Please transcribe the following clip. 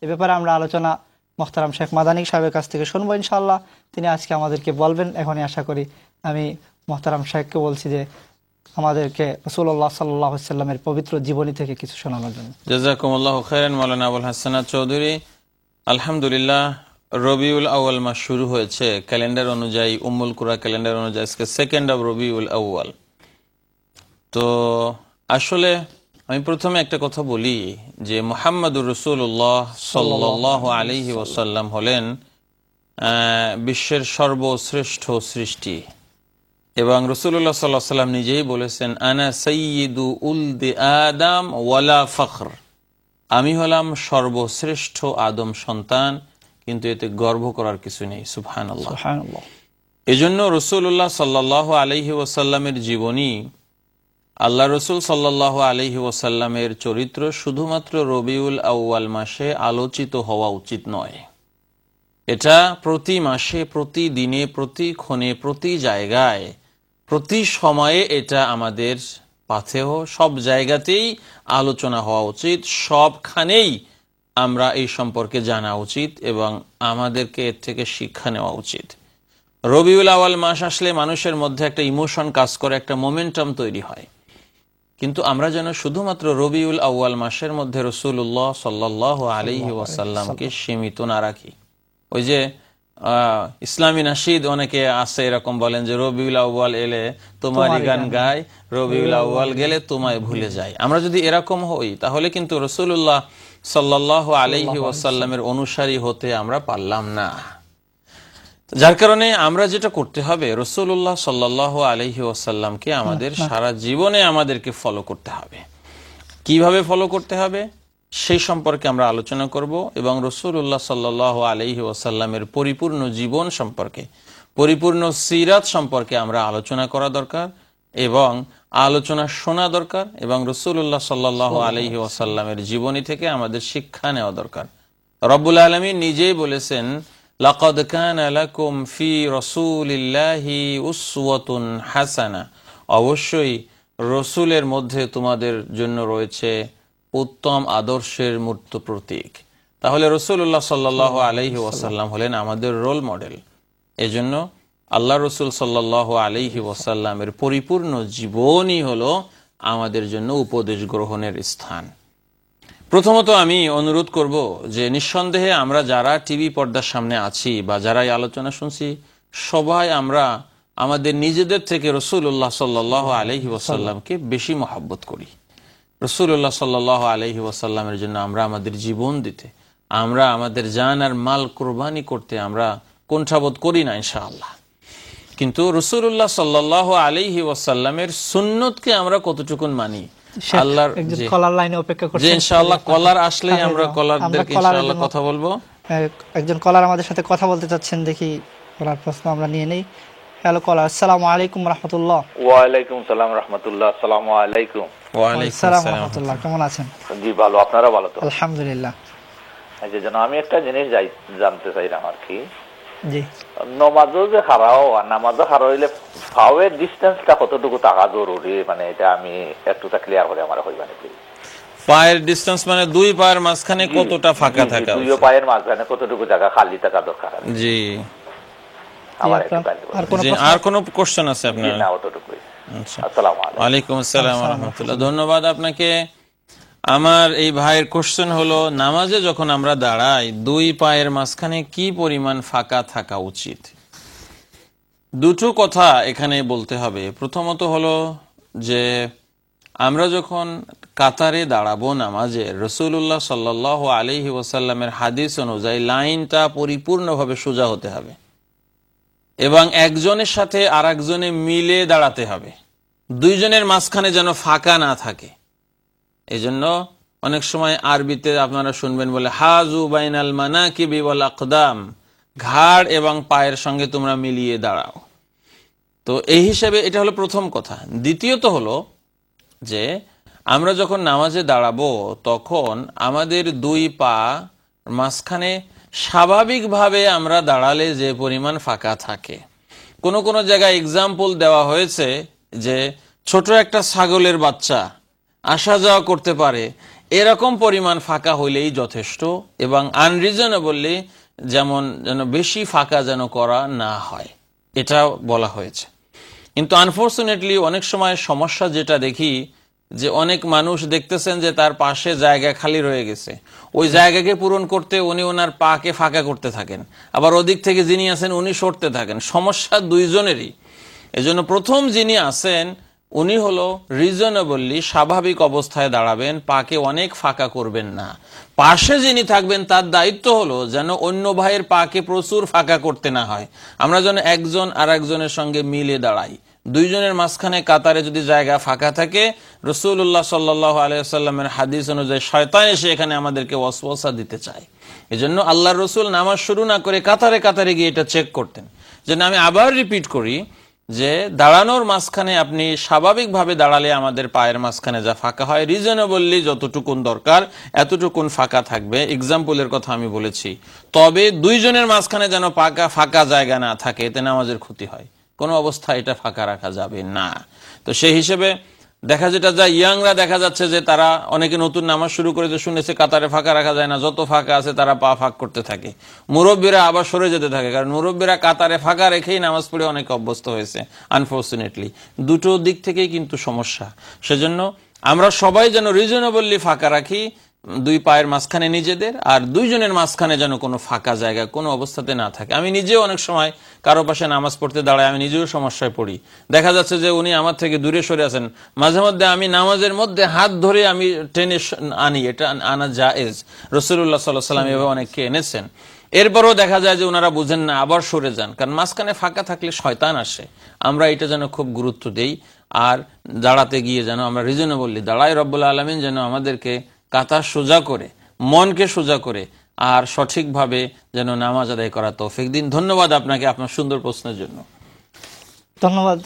এ ব্যাপারে আমরা আলোচনা মোহতারাম শেখ মাদানী সাহেবের কাছ থেকে শুনবো ইনশাআল্লাহ। তিনি আজকে আমাদেরকে বলবেন। এখনই আশা করি আমি মোহতারাম শেখকে বলছি যে আমাদেরকে রাসূলুল্লাহ সাল্লাল্লাহু আলাইহি ওয়াসাল্লামের পবিত্র জীবনী থেকে কিছু শোনানোর জন্য। জাযাকুমুল্লাহু খাইরান মাওলানা আবুল হাসানাত চৌধুরী। আলহামদুলিল্লাহ, রবিউল আউয়াল মাস শুরু হয়েছে ক্যালেন্ডার অনুযায়ী, উম্মুল কুরা ক্যালেন্ডার অনুযায়ী আজকে 2nd of রবিউল আউয়াল। তো আসলে আমি প্রথমে একটা কথা বলি যে মুহাম্মাদুর রাসূলুল্লাহ সাল্লাল্লাহু আলাইহি ওয়াসাল্লাম হলেন বিশ্বের সর্বশ্রেষ্ঠ সৃষ্টি, এবং রাসূলুল্লাহ সাল্লাল্লাহু আলাইহি ওয়াসাল্লাম নিজেই বলেছেন, আনা সাইয়্যিদু উলদি আদম ওয়ালা ফখর, আমি হলাম সর্বশ্রেষ্ঠ আদম সন্তান, কিন্তু এতে গর্ব করার কিছু নেই। সুবহানাল্লাহ, সুবহানাল্লাহ। এজন্য রাসূলুল্লাহ সাল্লাল্লাহু আলাইহি ওয়াসাল্লামের জীবনী, আল্লাহ রসুল সাল্লাল্লাহু আলাইহি ওয়াসাল্লামের চরিত্র শুধুমাত্র রবিউল আউয়াল মাসে আলোচিত হওয়া উচিত নয়। এটা প্রতি মাসে, প্রতি দিনে, প্রতি ক্ষণে, প্রতি জায়গায়, প্রতি সময়ে এটা আমাদের পাথেয়, সব জায়গাতেই আলোচনা হওয়া উচিত, সবখানেই আমরা এই সম্পর্কে জানা উচিত এবং আমাদেরকে এর থেকে শিক্ষা নেওয়া উচিত। রবিউল আউয়াল মাস আসলে মানুষের মধ্যে একটা ইমোশন কাজ করে, একটা মোমেন্টাম তৈরি হয়। কিন্তু আমরা যেন শুধুমাত্র রবিউল আউয়াল মাসের মধ্যে রাসূলুল্লাহ সাল্লাল্লাহু আলাইহি ওয়াসাল্লামকে সীমিত না রাখি। ওই যে ইসলামী নাশিদ অনেকে আছে এরকম বলেন যে রবিউল আউয়াল এলে তোমারই গান গায়, রবিউল আউয়াল গেলে তোমায় ভুলে যায়। আমরা যদি এরকম হই তাহলে কিন্তু রাসূলুল্লাহ সাল্লাল্লাহু আলাইহি ওয়াসাল্লামের অনুসারী হতে আমরা পারলাম না। যার কারণে আমরা যেটা করতে হবে, রাসূলুল্লাহ সাল্লাল্লাহু আলাইহি ওয়াসাল্লামকে আমাদের সারা জীবনে আমাদেরকে ফলো করতে হবে। কিভাবে ফলো করতে হবে সেই সম্পর্কে আমরা আলোচনা করব, এবং রাসূলুল্লাহ সাল্লাল্লাহু আলাইহি ওয়াসাল্লামের পরিপূর্ণ জীবন সম্পর্কে, পরিপূর্ণ সিরাত সম্পর্কে আমরা আলোচনা করা দরকার এবং আলোচনা শোনা দরকার, এবং রাসূলুল্লাহ সাল্লাল্লাহু আলাইহি ওয়াসাল্লামের জীবনী থেকে আমাদের শিক্ষা নেওয়া দরকার। রব্বুল আলামিন নিজেই বলেছেন, লাকাদ কানা লাকুম ফি রাসূলিল্লাহি উসওয়াতুন হাসানাহ, অবশ্যই রসুলের মধ্যে তোমাদের জন্য রয়েছে উত্তম আদর্শের মূর্ত প্রতীক। তাহলে রাসূলুল্লাহ সাল্লাল্লাহু আলাইহি ওয়াসাল্লাম হলেন আমাদের রোল মডেল। এজন্য আল্লাহ রসুল সাল্লাল্লাহু আলাইহি ওয়াসাল্লামের পরিপূর্ণ জীবনই হলো আমাদের জন্য উপদেশ গ্রহণের স্থান। প্রথমত আমি অনুরোধ করব যে নিঃসন্দেহে আমরা যারা টিভি পর্দার সামনে আছি বা যারা এই আলোচনা শুনছি, সবাই আমরা আমাদের নিজেদের থেকে রাসূলুল্লাহ সাল্লাল্লাহু আলাইহি ওয়াসাল্লামকে বেশি মহব্বত করি। রাসূলুল্লাহ সাল্লাল্লাহু আলাইহি ওয়াসাল্লামের জন্য আমরা আমাদের জীবন দিতে, আমরা আমাদের জান আর মাল কুরবানি করতে আমরা কুণ্ঠাবোধ করি না ইনশাআল্লাহ। কিন্তু রাসূলুল্লাহ সাল্লাল্লাহু আলাইহি ওয়াসাল্লামের সুন্নতকে আমরা কতটুকুন মানি, আল্লাহর যে কলার লাইনে অপেক্ষা করছি, ইনশাআল্লাহ কলার আসলেই আমরা কলারদেরকে ইনশাআল্লাহ কথা বলবো। একজন কলার আমাদের সাথে কথা বলতে চাচ্ছেন, দেখি কলার প্রশ্ন আমরা নিয়ে নেই। হ্যালো কলার, আসসালামু আলাইকুম রাহমাতুল্লাহ। ওয়া আলাইকুম সালাম রাহমাতুল্লাহ। আসসালামু আলাইকুম। ওয়া আলাইকুম আসসালাম রাহমাতুল্লাহ। কেমন আছেন? জি ভালো, আপনারা ভালো তো? আলহামদুলিল্লাহ। এই যে আমি একটা জিনিস জানতে চাইলাম আর কি, জি, নামাজও যে হারাও, আর নামাজও হারাইলে ফাওয়ের ডিসটেন্সটা কতটুকু থাকা জরুরি, মানে এটা আমি একটু ক্লিয়ার করে আমার হইবা নাকি? পায়ের ডিসটেন্স মানে দুই পায়ের মাঝখানে কতটা ফাঁকা থাকা, দুই পায়ের মাঝখানে কতটুকু জায়গা খালি থাকা দরকার? জি, আর কোন কোশ্চেন আছে আপনার? না, অতটুকুই। আসসালামু আলাইকুম। ওয়ালাইকুম আসসালাম ওয়া রাহমাতুল্লাহ। ধন্যবাদ আপনাকে। আমার এই ভাইয়ের কোশ্চেন হলো, নামাজে যখন আমরা দাঁড়াই দুই পায়ের মাঝখানে কি পরিমাণ ফাঁকা থাকা উচিত? দুটো কথা এখানে বলতে হবে। প্রথমত হলো যে আমরা যখন কাতারে দাঁড়াবো নামাজে, রাসূলুল্লাহ সাল্লাল্লাহু আলাইহি ওয়াসাল্লামের হাদিস অনুযায়ী লাইনটা পরিপূর্ণভাবে সোজা হতে হবে এবং একজনের সাথে আর একজনে মিলে দাঁড়াতে হবে, দুইজনের মাঝখানে যেন ফাঁকা না থাকে। এজন্য অনেক সময় আরবিতে আপনারা শুনবেন বলে, হাজু বাইনাল মানাকিবি ওয়াল আকদাম, ঘাড় এবং পায়ের সঙ্গে তোমরা মিলিয়ে দাঁড়াও। তো এই হিসেবে এটা হলো প্রথম কথা। দ্বিতীয়ত হলো যে আমরা যখন নামাজে দাঁড়াবো তখন আমাদের দুই পা মাঝখানে স্বাভাবিকভাবে আমরা দাঁড়ালে যে পরিমাণ ফাঁকা থাকে, কোন কোন জায়গায় এক্সাম্পল দেওয়া হয়েছে যে ছোট একটা ছাগলের বাচ্চা আসা যাওয়া করতে পারে, এরকম পরিমাণ ফাঁকা হইলেই যথেষ্ট, এবং আনরিজনেবলি যেন বেশি ফাঁকা যেন করা না হয়, এটা বলা হয়েছে। কিন্তু আনফর্চুনেটলি অনেক সময় সমস্যা যেটা দেখি, যে অনেক মানুষ দেখতেছেন যে তার পাশে জায়গা খালি রয়ে গেছে, ওই জায়গাকে পূরণ করতে উনি ওনার পাকে ফাঁকা করতে থাকেন, আবার ওদিক থেকে যিনি আছেন উনি সরতে থাকেন। সমস্যা দুইজনেরই। এজন্য প্রথম যিনি আছেন উনি হলো রিজনেবলি স্বাভাবিক অবস্থায় দাঁড়াবেন, পাকে অনেক ফাঁকা করবেন না। পাশে যিনি থাকবেন তার দায়িত্ব হলো যেন অন্য ভাইয়ের পাকে প্রচুর ফাঁকা করতে না হয়। আমরা যেন একজন আর একজনের সঙ্গে মিলে দাঁড়াই। দুইজনের মাঝখানে কাতারে যদি জায়গা ফাঁকা থাকে, রাসূলুল্লাহ সাল্লাল্লাহু আলাইহি ওয়াসাল্লামের হাদিস অনুযায়ী শয়তান এসে এখানে আমাদেরকে ওয়াসওয়াসা দিতে চায়। এজন্য আল্লাহর রাসূল নামাজ শুরু না করে কাতারে কাতারে গিয়ে এটা চেক করতেন। যেন আমি আবার রিপিট করি যে দাঁড়ানোর মাঝখানে আপনি স্বাভাবিকভাবে দাঁড়ালে আমাদের পায়ের মাঝখানে যা ফাঁকা হয়, রিজনেবলি যতটুকুন দরকার এতটুকুন ফাঁকা থাকবে। এক্সাম্পলের কথা আমি বলেছি। তবে দুইজনের মাঝখানে যেন ফাঁকা জায়গা না থাকে, এতে নামাজের ক্ষতি হয়। কোনো অবস্থায় এটা ফাঁকা রাখা যাবে না। তো সেই হিসেবে যেটা যায়, ইয়াংরা দেখা যাচ্ছে যে তারা অনেকে নতুন নামাজ শুরু করেছে, শুনেছে কাতারে ফাঁকা রাখা যায় না, যত ফাঁকা আছে তারা পা ফাঁক করতে থাকে। মুরব্বীরা আবার সরে যেতে থাকে, কারণ মুরব্বীরা কাতারে ফাঁকা রেখেই নামাজ পড়ে অনেক অভ্যস্ত হয়েছে। আনফর্চুনেটলি দুটো দিক থেকেই কিন্তু সমস্যা। সেজন্য আমরা সবাই যেন রিজনেবলি ফাঁকা রাখি, দুই পায়ের মাঝখানে নিজেদের, আর দুইজনের মাঝখানে যেন কোনো ফাঁকা জায়গা কোনো অবস্থাতে না থাকে। আমি নিজেও অনেক সময় কারো পাশে নামাজ পড়তে দাঁড়াই, আমি নিজেও সমস্যায় পড়ি। দেখা যাচ্ছে যে উনি আমার থেকে দূরে সরে আছেন, মাঝে মধ্যে আমি নামাজের মধ্যে হাত ধরে আমি টেনে আনি, এটা আনা জায়েজ। রাসূলুল্লাহ সাল্লাল্লাহু আলাইহি ওয়াসাল্লাম এভাবে অনেককে এনেছেন। এরপরও দেখা যায় যে ওনারা বুঝেন না, আবার সরে যান, কারণ মাঝখানে ফাঁকা থাকলে শয়তান আসে। আমরা এটা যেন খুব গুরুত্ব দেই, আর দাঁড়াতে গিয়ে যেন আমরা রিজনেবলি দাঁড়াই। রব্বুল আলামিন যেন আমাদেরকে কাতার সোজা করে, মনকে সোজা করে, আর সঠিকভাবে যেন নামাজ আদায় করা তৌফিক দিন। ধন্যবাদ আপনাকে আপনার সুন্দর প্রশ্নের জন্য। ধন্যবাদ।